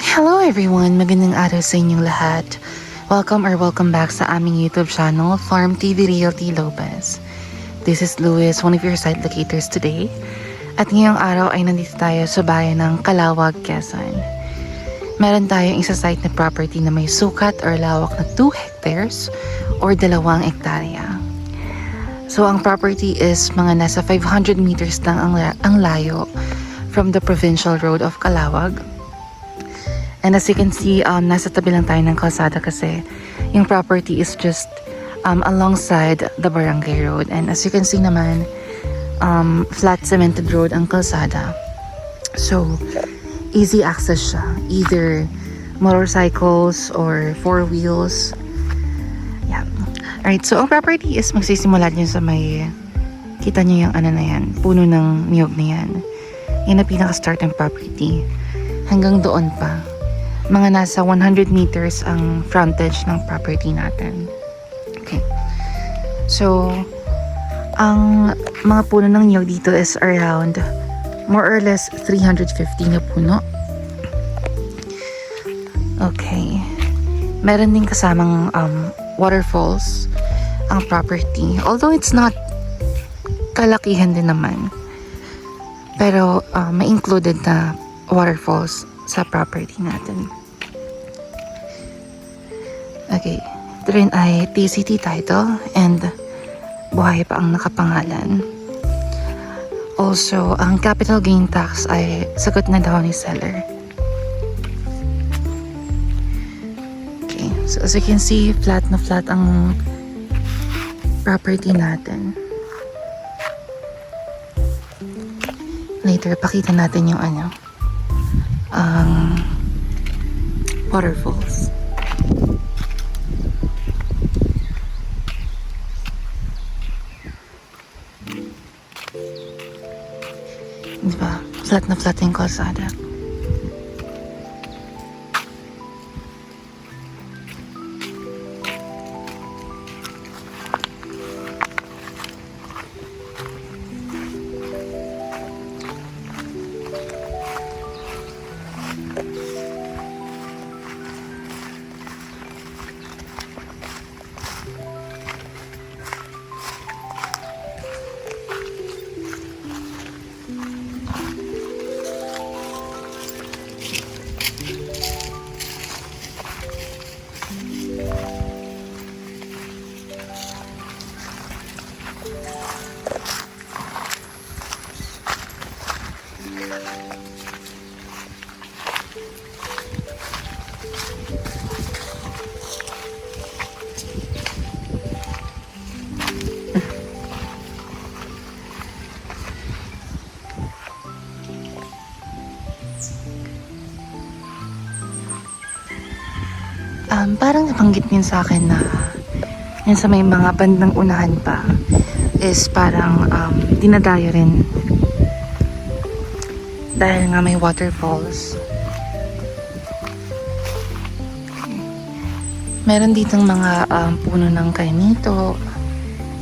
Hello everyone! Magandang araw sa inyong lahat. Welcome back sa aming YouTube channel, Farm TV Realty Lopez. This is Luis, one of your site locators today. At ngayong araw ay nandito tayo sa bayan ng Calawag, Quezon. Meron tayong isa site na property na may sukat or lawak na 2 hectares or 2 hektarya. So ang property is mga nasa 500 meters lang ang layo from the provincial road of Calawag. And as you can see, nasa tabi lang tayo ng kalsada kasi yung property is just alongside the barangay road. And as you can see naman, flat cemented road ang kalsada. So, easy access siya. Either motorcycles or 4 wheels. Yeah. Alright, so ang property is magsisimula din sa may, kita nyo yung ano na yan, puno ng niyog na yan. Yan ang pinaka-start ng property. Hanggang doon pa. Mga nasa 100 meters ang frontage ng property natin. Okay. So, ang mga puno ng niyog dito is around more or less 350 na puno. Okay. Meron din kasamang waterfalls ang property. Although it's not kalakihan din naman. Pero may included na waterfalls sa property natin. Okay, ito rin ay TCT title and buhay pa ang nakapangalan. Also, ang capital gain tax ay sagot na daw ni seller. Okay, so as you can see, flat na flat ang property natin. Later, pakita natin yung ang waterfalls. Diba? Flat na flat yung kalsada. Parang nabanggit din sa akin na yan sa may mga bandang unahan pa is parang dinadayo rin dahil nga may waterfalls. Meron ditong mga puno ng kainito,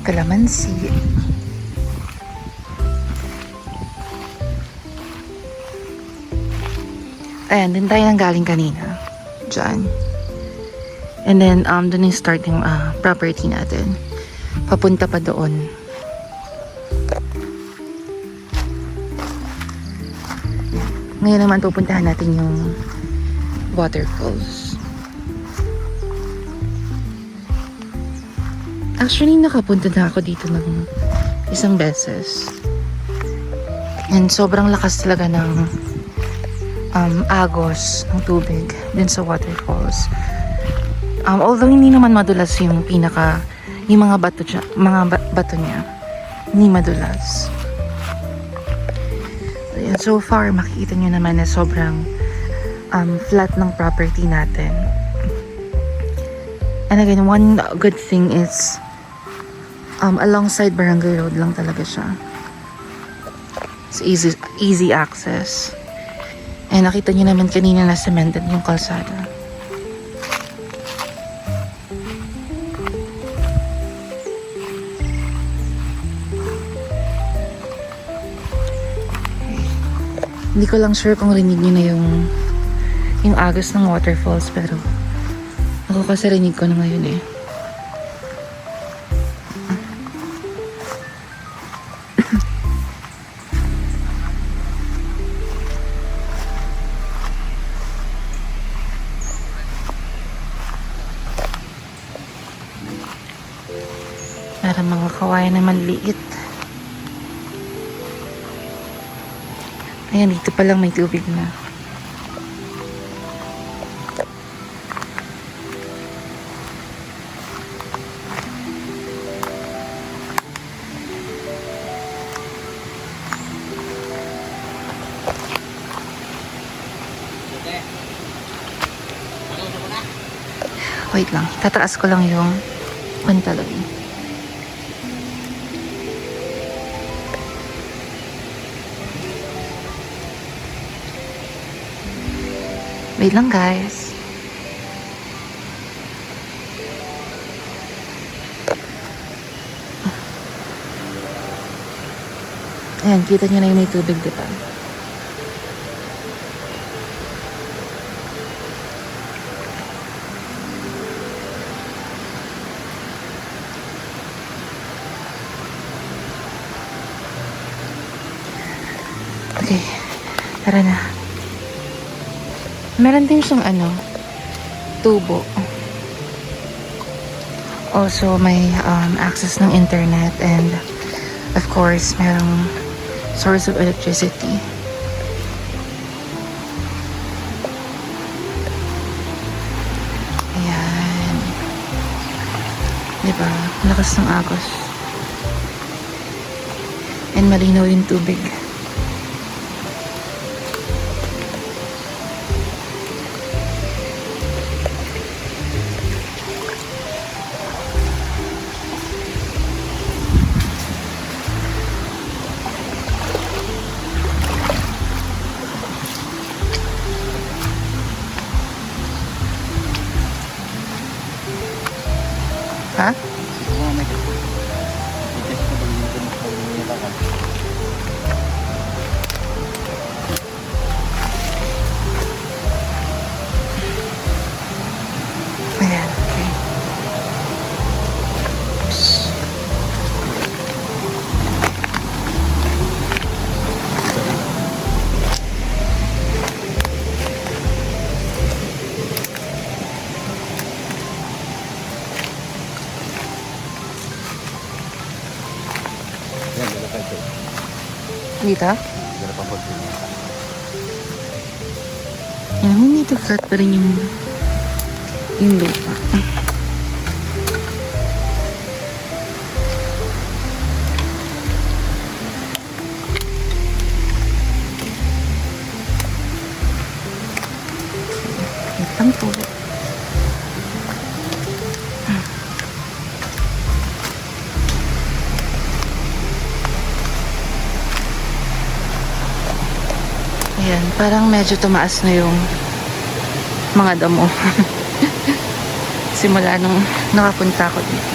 kalamansi. Ayan, din tayo nang galing kanina. Diyan. And then, doon yung starting property natin. Papunta pa doon. Ngayon naman pupuntahan natin yung waterfalls. Actually, nakapunta na ako dito ng isang beses. And sobrang lakas talaga ng agos ng tubig din sa waterfalls. Although hindi naman madulas yung mga bato niya. Hindi madulas. Ayan, so far makikita nyo naman na sobrang flat ng property natin. And again, one good thing is alongside barangay road lang talaga siya. It's easy access. And nakita nyo naman kanina na cemented yung kalsada. Hindi ko lang sure kung rinig nyo na yung agos ng waterfalls, pero ako kasi rinig ko na ngayon eh. Para mga kawayan na maliit. Ayan, dito pa lang may tubig na. Wait lang, tataas ko lang yung pantalon. Wait lang guys. Ayan, kita nyo na yung may tubig, diba? Okay, tara na. Meron din siyang tubo. Also, may access ng internet and of course, merong source of electricity. Ayan. Diba? Malakas ng agos. And malinaw yung tubig. Ha? Ayan, okay. Oops. Dito? Yan, hindi ito flat pa rin yung lupa. Itang po. Ayan, parang medyo tumaas na yung mga damo. Simula nung nakapunta ko dito.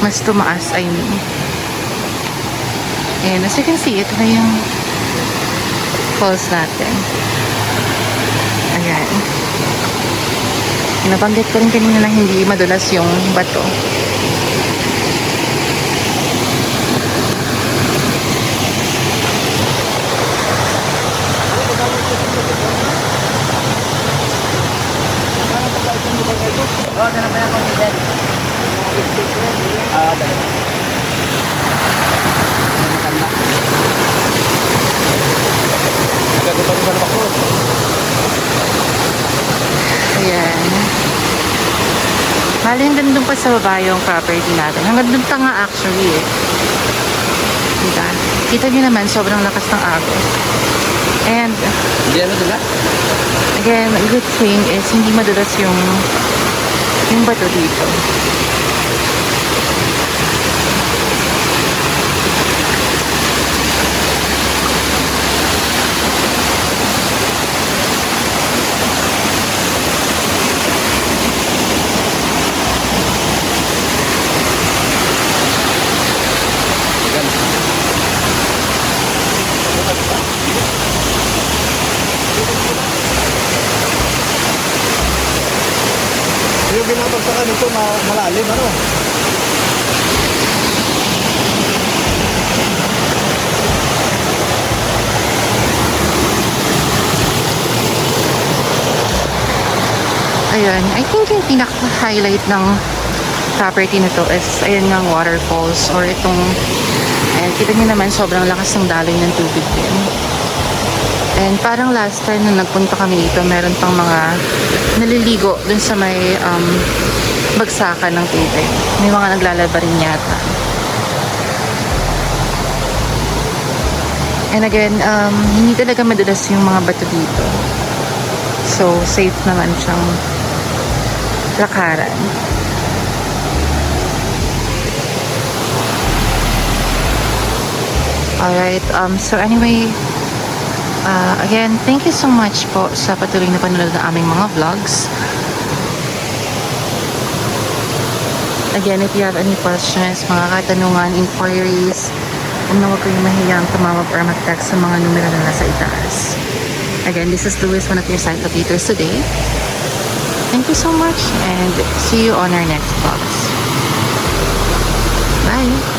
Mas tumaas, I mean. And as you can see, ito na yung falls natin. Ayan. Nabanggit ko rin kanina na hindi madulas yung bato. Ayan. Bali hanggang dun pa sa baba yung property natin. Hanggang dun pa nga actually eh. Diba? Kita nyo naman sobrang lakas ng agos. And again, a good thing is hindi madulas yung bato dito. pagka nito malalim, ano? Ayun, I think yung pinaka-highlight ng property na to is ayan nga ang waterfalls or itong ayan, kita niyo naman sobrang lakas ng daloy ng tubig din. And parang last time na nagpunta kami dito, meron pang mga naliligo dun sa may bagsakan ng tubig. May mga naglalaba rin yata. And again, hindi talaga madulas yung mga bato dito. So, safe naman siyang lakaran. Alright, so anyway, again, thank you so much po sa patuloy na panonood ng aming mga vlogs. Again, if you have any questions, mga katanungan, inquiries, huwag kayong mahiyang tumawag or mag-text sa mga numero na nasa itaas. Again, this is Luis, one of your site locators today. Thank you so much and see you on our next vlogs. Bye!